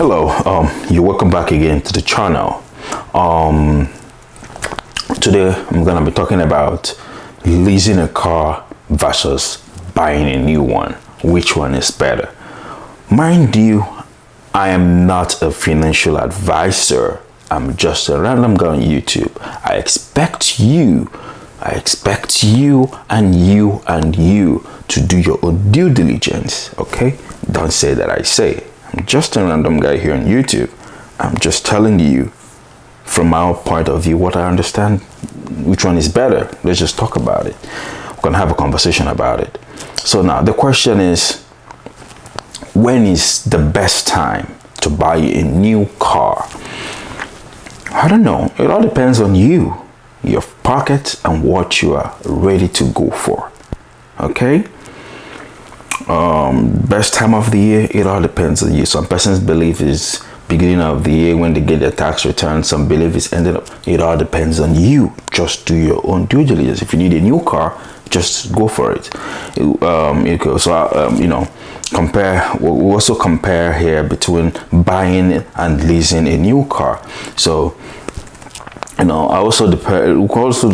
Hello, you're welcome back again to the channel. Today I'm gonna be talking about leasing a car versus buying a new one. Which one is better? Mind you, I am not a financial advisor. I'm just a random guy on YouTube. I expect you and you to do your own due diligence. Okay, don't say that I say. I'm just a random guy here on YouTube. I'm just telling you from my point of view what I understand, which one is better. Let's just talk about it. We're gonna have a conversation about it. So now the question is, when is the best time to buy a new car? I don't know. It all depends on you, your pocket, and what you are ready to go for. Okay? Best time of the year, it all depends on you. Some persons believe is beginning of the year when they get their tax return. Some believe it's ended up. It all depends on you. Just do your own due diligence. If you need a new car, just go for it. Compare. We also compare here between buying and leasing a new car. So I also we can also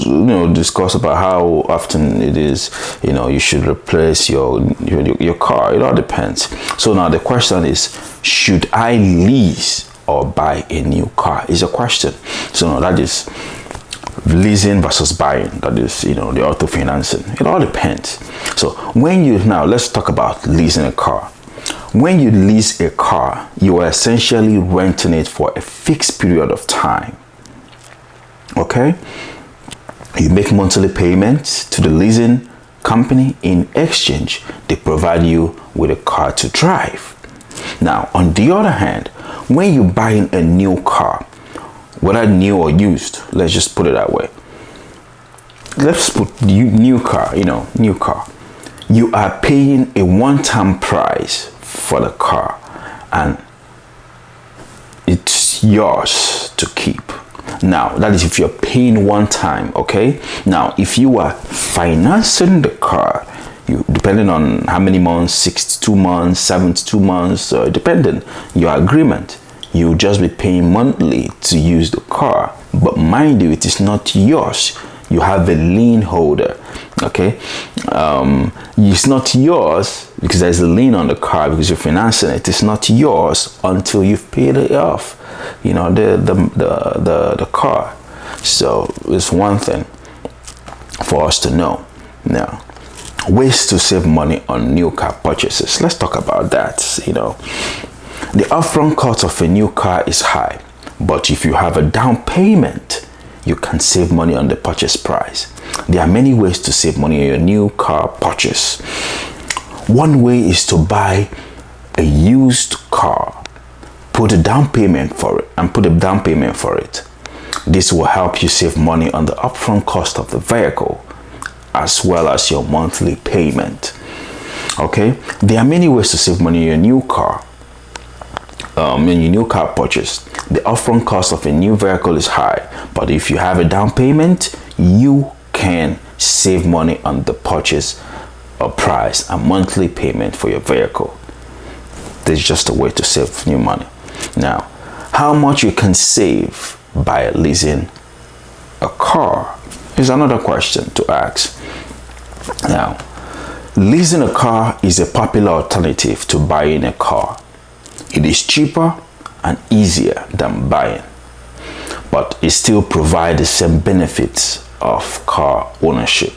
discuss about how often it is you should replace your car. It all depends. So now the question is, should I lease or buy a new car is a question. So now that is leasing versus buying. That is the auto financing. It all depends. So let's talk about leasing a car. When you lease a car, you are essentially renting it for a fixed period of time. Okay, you make monthly payments to the leasing company. In exchange, they provide you with a car to drive. Now, on the other hand, when you're buying a new car, whether new or used, let's just put it that way. Let's put new car. You are paying a one-time price for the car, and it's yours to keep. Now, that is if you're paying one time, okay? Now, if you are financing the car, depending on how many months, 62 months, 72 months, depending your agreement, you'll just be paying monthly to use the car. But mind you, it is not yours. You have a lien holder, okay? It's not yours because there's a lien on the car because you're financing it. It's not yours until you've paid it off, the car. So it's one thing for us to know. Now, ways to save money on new car purchases. Let's talk about that. The upfront cost of a new car is high, but if you have a down payment, you can save money on the purchase price. There are many ways to save money on your new car purchase. One way is to buy a used car, put a down payment for it. This will help you save money on the upfront cost of the vehicle as well as your monthly payment. Okay, there are many ways to save money on your new car. In your new car purchase, the upfront cost of a new vehicle is high, but if you have a down payment, you can save money on the purchase price and monthly payment for your vehicle. There's just a way to save new money. Now, how much you can save by leasing a car is another question to ask. Now, leasing a car is a popular alternative to buying a car. It is cheaper and easier than buying, but it still provides the same benefits of car ownership.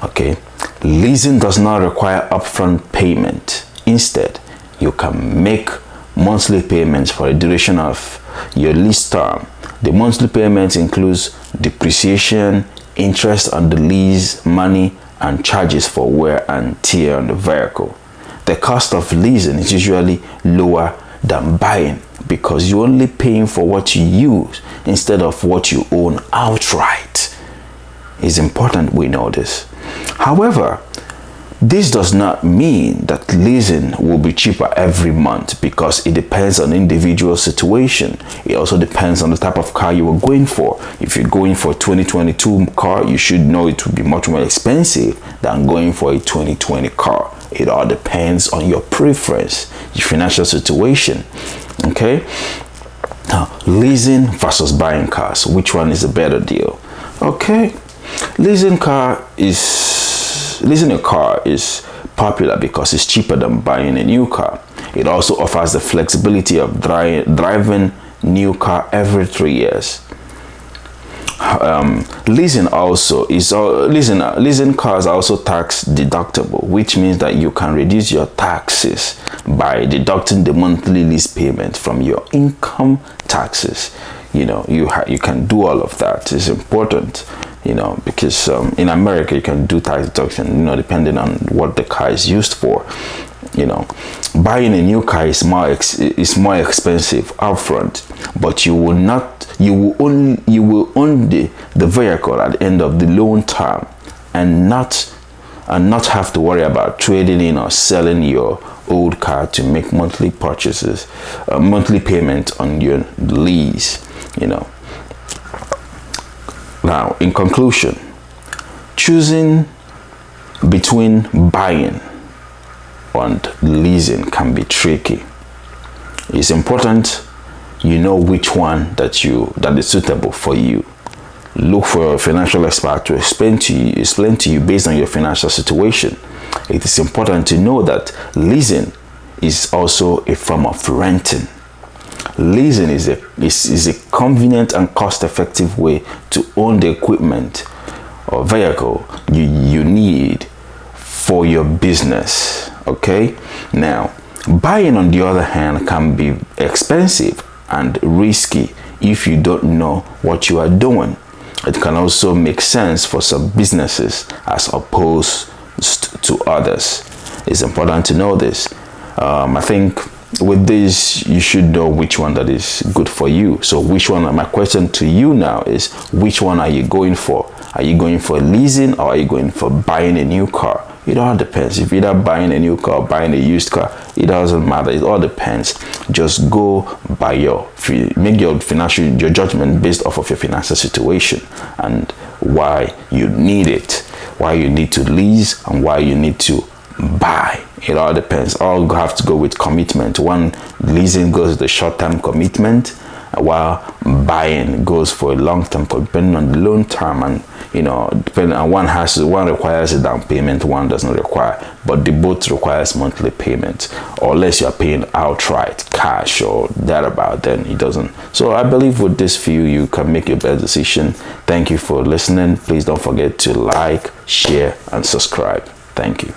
Okay, leasing does not require upfront payment. Instead, you can make monthly payments for the duration of your lease term. The monthly payments includes depreciation, interest on the lease money, and charges for wear and tear on the vehicle. The cost of leasing is usually lower than buying because you're only paying for what you use instead of what you own outright. It's important we know this. However, this does not mean that leasing will be cheaper every month because it depends on individual situation. It also depends on the type of car you are going for. If you're going for a 2022 car, you should know it will be much more expensive than going for a 2020 car. It all depends on your preference, your financial situation. Okay. Now, leasing versus buying cars, which one is a better deal? Okay, leasing a car is popular because it's cheaper than buying a new car. It also offers the flexibility of driving new car every 3 years. Leasing cars are also tax deductible, which means that you can reduce your taxes by deducting the monthly lease payment from your income taxes. You know, you can do all of that. It's important, you know, because in America you can do tax deduction, you know, depending on what the car is used for. You know, buying a new car is more expensive upfront, but you will own the vehicle at the end of the loan term, and not have to worry about trading in or selling your old car to make monthly payment on your lease. You know. Now, in conclusion, choosing between buying and leasing can be tricky. It's important you know which one that is suitable for you. Look for a financial expert to explain to you based on your financial situation. It is important to know that leasing is also a form of renting. Leasing is a convenient and cost-effective way to own the equipment or vehicle you need for your business. Okay, now buying, on the other hand, can be expensive and risky if you don't know what you are doing. It can also make sense for some businesses as opposed to others. It's important to know this. I think with this you should know which one that is good for you. So my question to you now is, which one are you going for? Are you going for leasing, or are you going for buying a new car? It all depends. If you're either buying a new car or buying a used car, it doesn't matter. It all depends. Just go by make your judgment based off of your financial situation and why you need it, why you need to lease, and why you need to buy. It all depends. All have to go with commitment. One, leasing goes with the short-term commitment, while buying goes for a long-term, depending on the loan term, and you know, depending on one requires a down payment, one doesn't require, but the both requires monthly payment, or unless you are paying outright cash or thereabout, then it doesn't. So I believe with this view you can make your best decision. Thank you for listening. Please don't forget to like, share, and subscribe. Thank you.